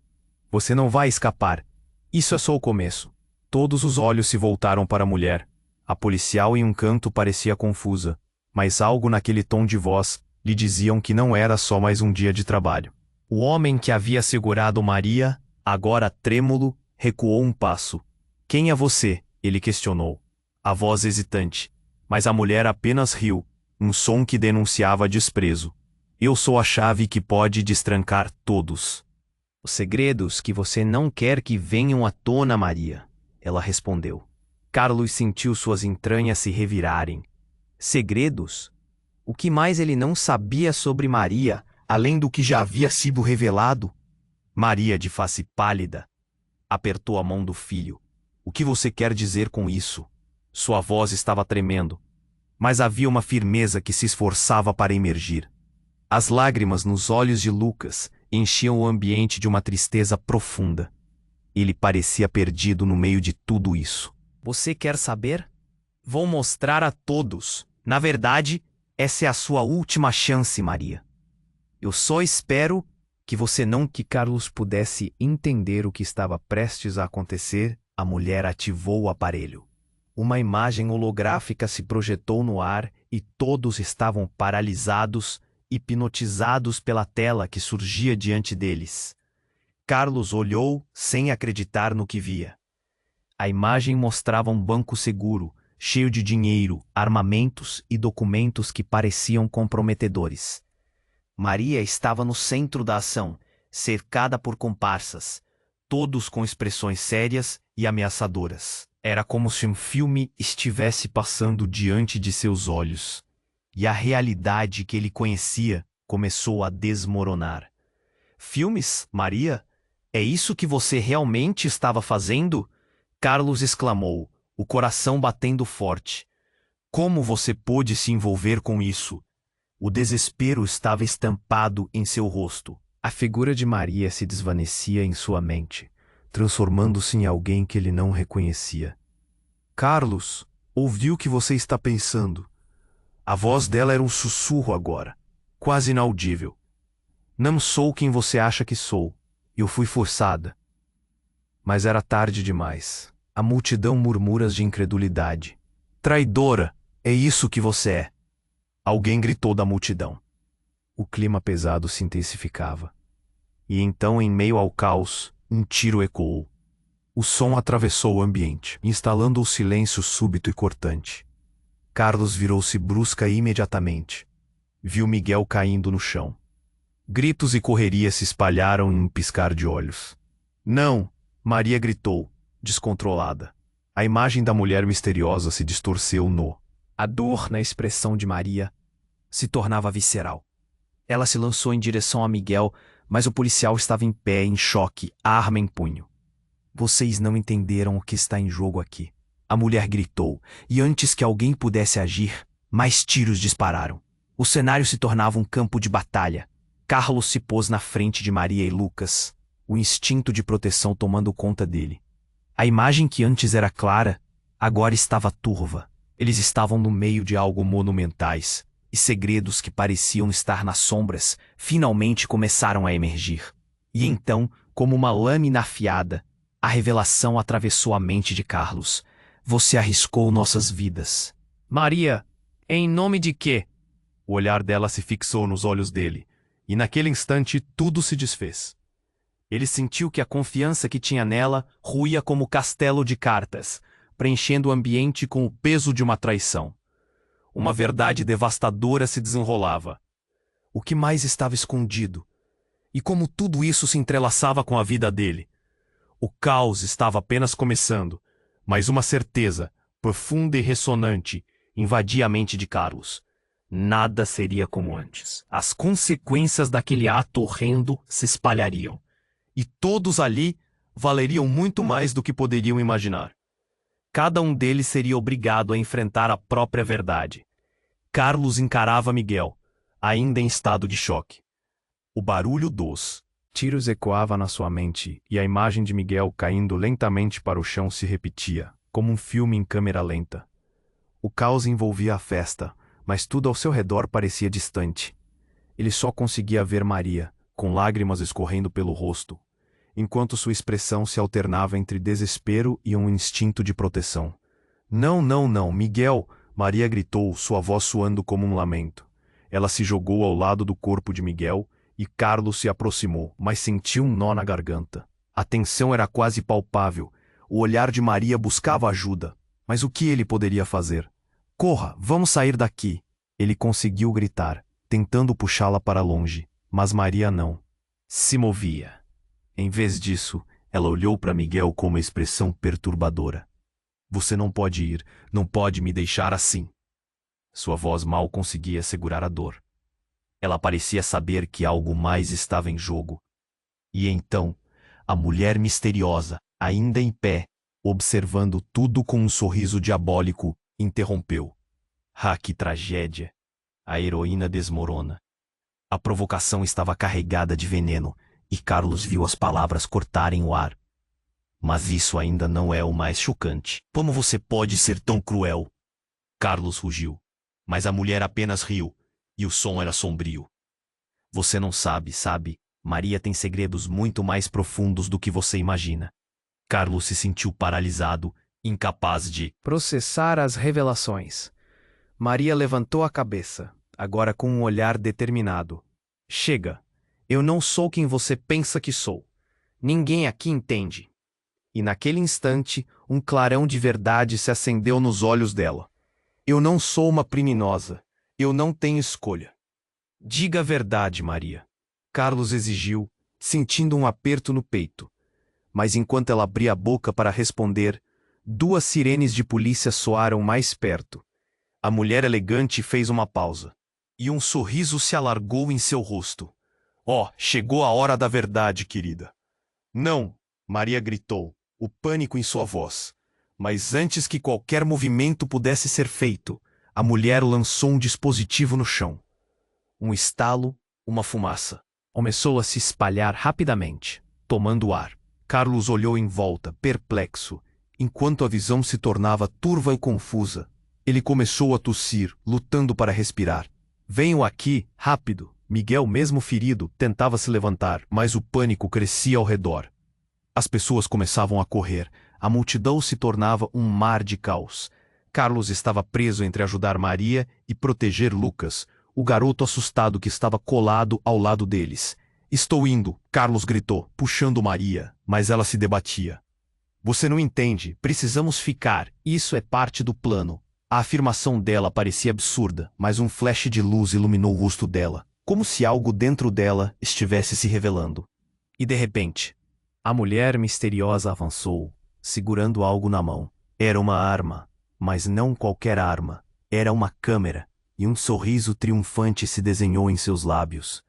Você não vai escapar. Isso é só o começo. Todos os olhos se voltaram para a mulher. A policial em um canto parecia confusa, mas algo naquele tom de voz lhe diziam que não era só mais um dia de trabalho. O homem que havia segurado Maria, agora trêmulo, recuou um passo. Quem é você? Ele questionou. A voz hesitante. Mas a mulher apenas riu, um som que denunciava desprezo. Eu sou a chave que pode destrancar todos. Os segredos que você não quer que venham à tona, Maria, ela respondeu. Carlos sentiu suas entranhas se revirarem. Segredos? O que mais ele não sabia sobre Maria, além do que já havia sido revelado? Maria, de face pálida, apertou a mão do filho. O que você quer dizer com isso? Sua voz estava tremendo, mas havia uma firmeza que se esforçava para emergir. As lágrimas nos olhos de Lucas enchiam o ambiente de uma tristeza profunda. Ele parecia perdido no meio de tudo isso. Você quer saber? Vou mostrar a todos. Na verdade, essa é a sua última chance, Maria. Eu só espero que você não... Que Carlos pudesse entender o que estava prestes a acontecer, a mulher ativou o aparelho. Uma imagem holográfica se projetou no ar e todos estavam paralisados, hipnotizados pela tela que surgia diante deles. Carlos olhou sem acreditar no que via. A imagem mostrava um banco seguro, cheio de dinheiro, armamentos e documentos que pareciam comprometedores. Maria estava no centro da ação, cercada por comparsas, todos com expressões sérias e ameaçadoras. Era como se um filme estivesse passando diante de seus olhos. E a realidade que ele conhecia começou a desmoronar. Filmes, Maria? É isso que você realmente estava fazendo? Carlos exclamou, o coração batendo forte. Como você pôde se envolver com isso? O desespero estava estampado em seu rosto. A figura de Maria se desvanecia em sua mente, transformando-se em alguém que ele não reconhecia. Carlos, ouvi o que você está pensando. A voz dela era um sussurro agora, quase inaudível. Não sou quem você acha que sou. Eu fui forçada. Mas era tarde demais. A multidão murmuras de incredulidade. Traidora, é isso que você é. Alguém gritou da multidão. O clima pesado se intensificava. E então, em meio ao caos, um tiro ecoou. O som atravessou o ambiente, instalando o silêncio súbito e cortante. Carlos virou-se brusca e imediatamente. Viu Miguel caindo no chão. Gritos e correria se espalharam em um piscar de olhos. Não! Maria gritou, descontrolada. A imagem da mulher misteriosa se distorceu no... A dor na expressão de Maria se tornava visceral. Ela se lançou em direção a Miguel, mas o policial estava em pé, em choque, a arma em punho. Vocês não entenderam o que está em jogo aqui. A mulher gritou, e antes que alguém pudesse agir, mais tiros dispararam. O cenário se tornava um campo de batalha. Carlos se pôs na frente de Maria e Lucas, o instinto de proteção tomando conta dele. A imagem que antes era clara, agora estava turva. Eles estavam no meio de algo monumentais, e segredos que pareciam estar nas sombras finalmente começaram a emergir. E então, como uma lâmina afiada, a revelação atravessou a mente de Carlos. Você arriscou nossas vidas. Maria, em nome de quê? O olhar dela se fixou nos olhos dele, e naquele instante tudo se desfez. Ele sentiu que a confiança que tinha nela ruía como castelo de cartas, preenchendo o ambiente com o peso de uma traição. Uma verdade devastadora se desenrolava. O que mais estava escondido? E como tudo isso se entrelaçava com a vida dele? O caos estava apenas começando, mas uma certeza, profunda e ressonante, invadia a mente de Carlos. Nada seria como antes. As consequências daquele ato horrendo se espalhariam. E todos ali valeriam muito mais do que poderiam imaginar. Cada um deles seria obrigado a enfrentar a própria verdade. Carlos encarava Miguel, ainda em estado de choque. O barulho dos tiros ecoava na sua mente e a imagem de Miguel caindo lentamente para o chão se repetia, como um filme em câmera lenta. O caos envolvia a festa, mas tudo ao seu redor parecia distante. Ele só conseguia ver Maria, com lágrimas escorrendo pelo rosto, enquanto sua expressão se alternava entre desespero e um instinto de proteção. Não, não, não, Miguel! Maria gritou, sua voz soando como um lamento. Ela se jogou ao lado do corpo de Miguel e Carlos se aproximou, mas sentiu um nó na garganta. A tensão era quase palpável. O olhar de Maria buscava ajuda. Mas o que ele poderia fazer? Corra, vamos sair daqui! Ele conseguiu gritar, tentando puxá-la para longe, mas Maria não se movia. Em vez disso, ela olhou para Miguel com uma expressão perturbadora. Você não pode ir, não pode me deixar assim. Sua voz mal conseguia segurar a dor. Ela parecia saber que algo mais estava em jogo. E então, a mulher misteriosa, ainda em pé, observando tudo com um sorriso diabólico, interrompeu. Ah, que tragédia! A heroína desmorona. A provocação estava carregada de veneno, e Carlos viu as palavras cortarem o ar. Mas isso ainda não é o mais chocante. Como você pode ser tão cruel? Carlos rugiu. Mas a mulher apenas riu, e o som era sombrio. Você não sabe, sabe? Maria tem segredos muito mais profundos do que você imagina. Carlos se sentiu paralisado, incapaz de processar as revelações. Maria levantou a cabeça, agora com um olhar determinado. Chega! Eu não sou quem você pensa que sou. Ninguém aqui entende. E naquele instante, um clarão de verdade se acendeu nos olhos dela. Eu não sou uma criminosa. Eu não tenho escolha. Diga a verdade, Maria. Carlos exigiu, sentindo um aperto no peito. Mas enquanto ela abria a boca para responder, duas sirenes de polícia soaram mais perto. A mulher elegante fez uma pausa. E um sorriso se alargou em seu rosto. Oh, chegou a hora da verdade, querida. Não, Maria gritou, o pânico em sua voz. Mas antes que qualquer movimento pudesse ser feito, a mulher lançou um dispositivo no chão. Um estalo, uma fumaça. Começou a se espalhar rapidamente, tomando ar. Carlos olhou em volta, perplexo, enquanto a visão se tornava turva e confusa. Ele começou a tossir, lutando para respirar. Venham aqui, rápido! Miguel, mesmo ferido, tentava se levantar, mas o pânico crescia ao redor. As pessoas começavam a correr, a multidão se tornava um mar de caos. Carlos estava preso entre ajudar Maria e proteger Lucas, o garoto assustado que estava colado ao lado deles. Estou indo, Carlos gritou, puxando Maria, mas ela se debatia. Você não entende, precisamos ficar, isso é parte do plano. A afirmação dela parecia absurda, mas um flash de luz iluminou o rosto dela, como se algo dentro dela estivesse se revelando. E de repente, a mulher misteriosa avançou, segurando algo na mão. Era uma arma, mas não qualquer arma. Era uma câmera, e um sorriso triunfante se desenhou em seus lábios.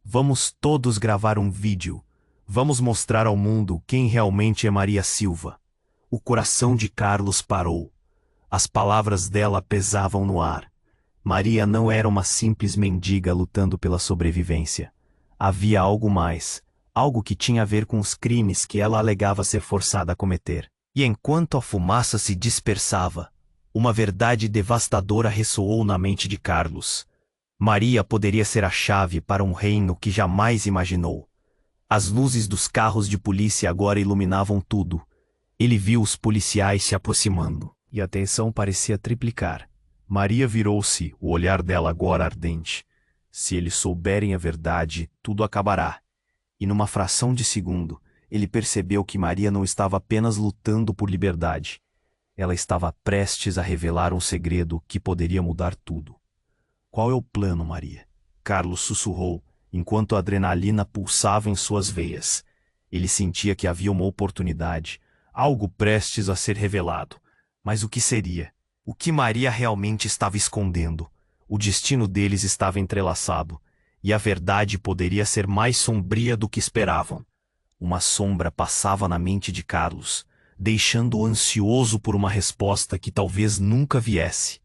Vamos todos gravar um vídeo. Vamos mostrar ao mundo quem realmente é Maria Silva. O coração de Carlos parou. As palavras dela pesavam no ar. Maria não era uma simples mendiga lutando pela sobrevivência. Havia algo mais, algo que tinha a ver com os crimes que ela alegava ser forçada a cometer. E enquanto a fumaça se dispersava, uma verdade devastadora ressoou na mente de Carlos. Maria poderia ser a chave para um reino que jamais imaginou. As luzes dos carros de polícia agora iluminavam tudo. Ele viu os policiais se aproximando, e a tensão parecia triplicar. Maria virou-se, o olhar dela agora ardente. Se eles souberem a verdade, tudo acabará. E numa fração de segundo, ele percebeu que Maria não estava apenas lutando por liberdade. Ela estava prestes a revelar um segredo que poderia mudar tudo. Qual é o plano, Maria? Carlos sussurrou, enquanto a adrenalina pulsava em suas veias. Ele sentia que havia uma oportunidade, algo prestes a ser revelado. Mas o que seria? O que Maria realmente estava escondendo? O destino deles estava entrelaçado, e a verdade poderia ser mais sombria do que esperavam. Uma sombra passava na mente de Carlos, deixando-o ansioso por uma resposta que talvez nunca viesse.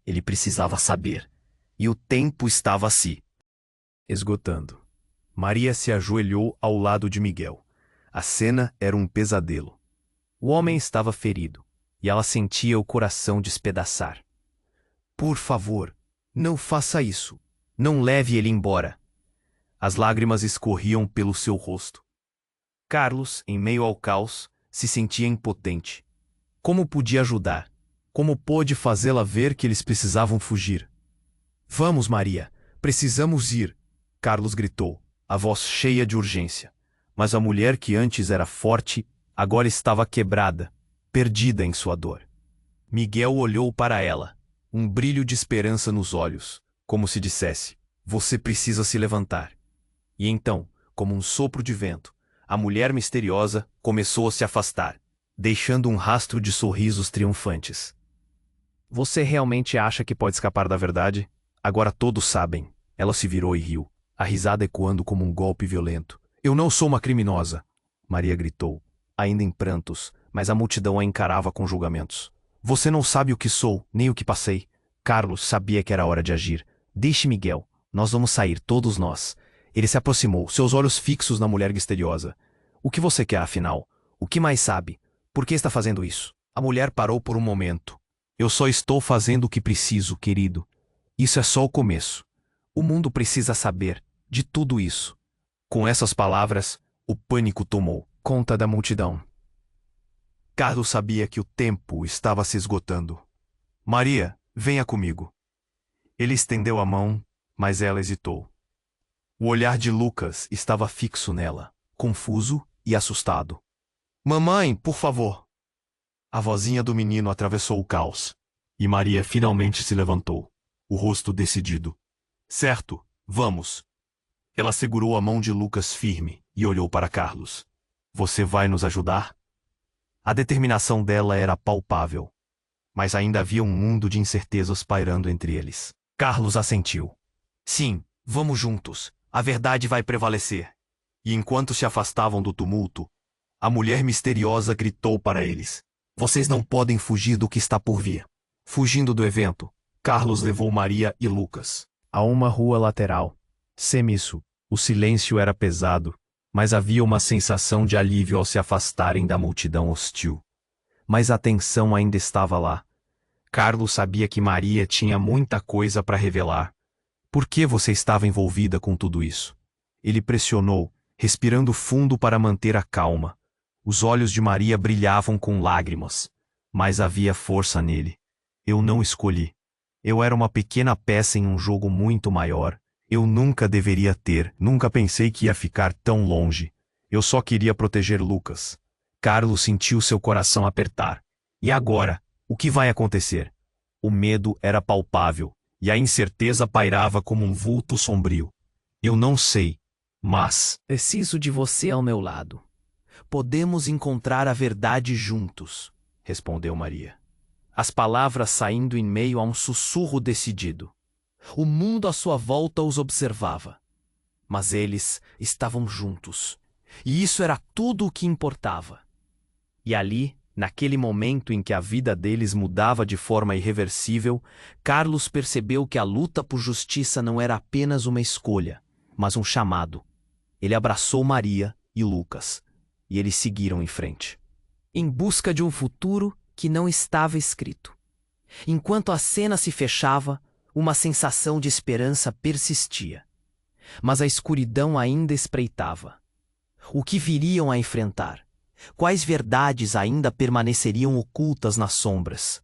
Ele precisava saber, e o tempo estava se esgotando. Maria se ajoelhou ao lado de Miguel. A cena era um pesadelo. O homem estava ferido, e ela sentia o coração despedaçar. Por favor, não faça isso. Não leve ele embora. As lágrimas escorriam pelo seu rosto. Carlos, em meio ao caos, se sentia impotente. Como podia ajudar? Como pôde fazê-la ver que eles precisavam fugir? Vamos, Maria, precisamos ir, Carlos gritou, a voz cheia de urgência. Mas a mulher que antes era forte, agora estava quebrada, perdida em sua dor. Miguel olhou para ela, um brilho de esperança nos olhos, como se dissesse, você precisa se levantar. E então, como um sopro de vento, a mulher misteriosa começou a se afastar, deixando um rastro de sorrisos triunfantes. Você realmente acha que pode escapar da verdade? Agora todos sabem. Ela se virou e riu, a risada ecoando como um golpe violento. Eu não sou uma criminosa, Maria gritou, ainda em prantos, mas a multidão a encarava com julgamentos. Você não sabe o que sou, nem o que passei. Carlos sabia que era hora de agir. Deixe Miguel, nós vamos sair, todos nós. Ele se aproximou, seus olhos fixos na mulher misteriosa. O que você quer, afinal? O que mais sabe? Por que está fazendo isso? A mulher parou por um momento. Eu só estou fazendo o que preciso, querido. Isso é só o começo. O mundo precisa saber de tudo isso. Com essas palavras, o pânico tomou conta da multidão. Carlos sabia que o tempo estava se esgotando. Maria, venha comigo. Ele estendeu a mão, mas ela hesitou. O olhar de Lucas estava fixo nela, confuso e assustado. Mamãe, por favor! A vozinha do menino atravessou o caos, e Maria finalmente se levantou, o rosto decidido. Certo, vamos. Ela segurou a mão de Lucas firme e olhou para Carlos. Você vai nos ajudar? A determinação dela era palpável, mas ainda havia um mundo de incertezas pairando entre eles. Carlos assentiu. Sim, vamos juntos. A verdade vai prevalecer. E enquanto se afastavam do tumulto, a mulher misteriosa gritou para eles. Vocês não podem fugir do que está por vir. Fugindo do evento, Carlos levou Maria e Lucas a uma rua lateral. Semiço, o silêncio era pesado, mas havia uma sensação de alívio ao se afastarem da multidão hostil. Mas a tensão ainda estava lá. Carlos sabia que Maria tinha muita coisa para revelar. Por que você estava envolvida com tudo isso? Ele pressionou, respirando fundo para manter a calma. Os olhos de Maria brilhavam com lágrimas, mas havia força nele. Eu não escolhi. Eu era uma pequena peça em um jogo muito maior. Eu nunca deveria ter, nunca pensei que ia ficar tão longe. Eu só queria proteger Lucas. Carlos sentiu seu coração apertar. E agora? O que vai acontecer? O medo era palpável, e a incerteza pairava como um vulto sombrio. Eu não sei, mas preciso de você ao meu lado. Podemos encontrar a verdade juntos, respondeu Maria. As palavras saindo em meio a um sussurro decidido. O mundo à sua volta os observava. Mas eles estavam juntos. E isso era tudo o que importava. E ali, naquele momento em que a vida deles mudava de forma irreversível, Carlos percebeu que a luta por justiça não era apenas uma escolha, mas um chamado. Ele abraçou Maria e Lucas, e eles seguiram em frente, em busca de um futuro que não estava escrito. Enquanto a cena se fechava, uma sensação de esperança persistia. Mas a escuridão ainda espreitava. O que viriam a enfrentar? Quais verdades ainda permaneceriam ocultas nas sombras?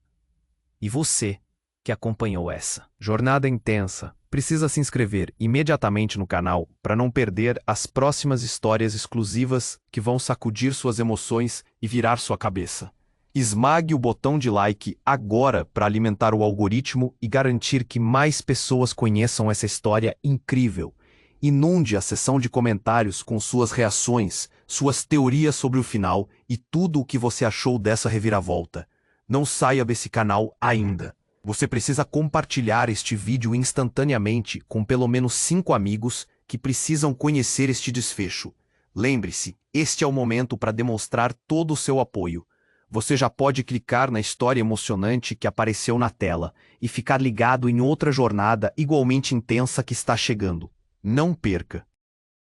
E você, que acompanhou essa jornada intensa, precisa se inscrever imediatamente no canal para não perder as próximas histórias exclusivas que vão sacudir suas emoções e virar sua cabeça. Esmague o botão de like agora para alimentar o algoritmo e garantir que mais pessoas conheçam essa história incrível. Inunde a seção de comentários com suas reações, suas teorias sobre o final e tudo o que você achou dessa reviravolta. Não saia desse canal ainda. Você precisa compartilhar este vídeo instantaneamente com pelo menos 5 amigos que precisam conhecer este desfecho. Lembre-se, este é o momento para demonstrar todo o seu apoio. Você já pode clicar na história emocionante que apareceu na tela e ficar ligado em outra jornada igualmente intensa que está chegando. Não perca!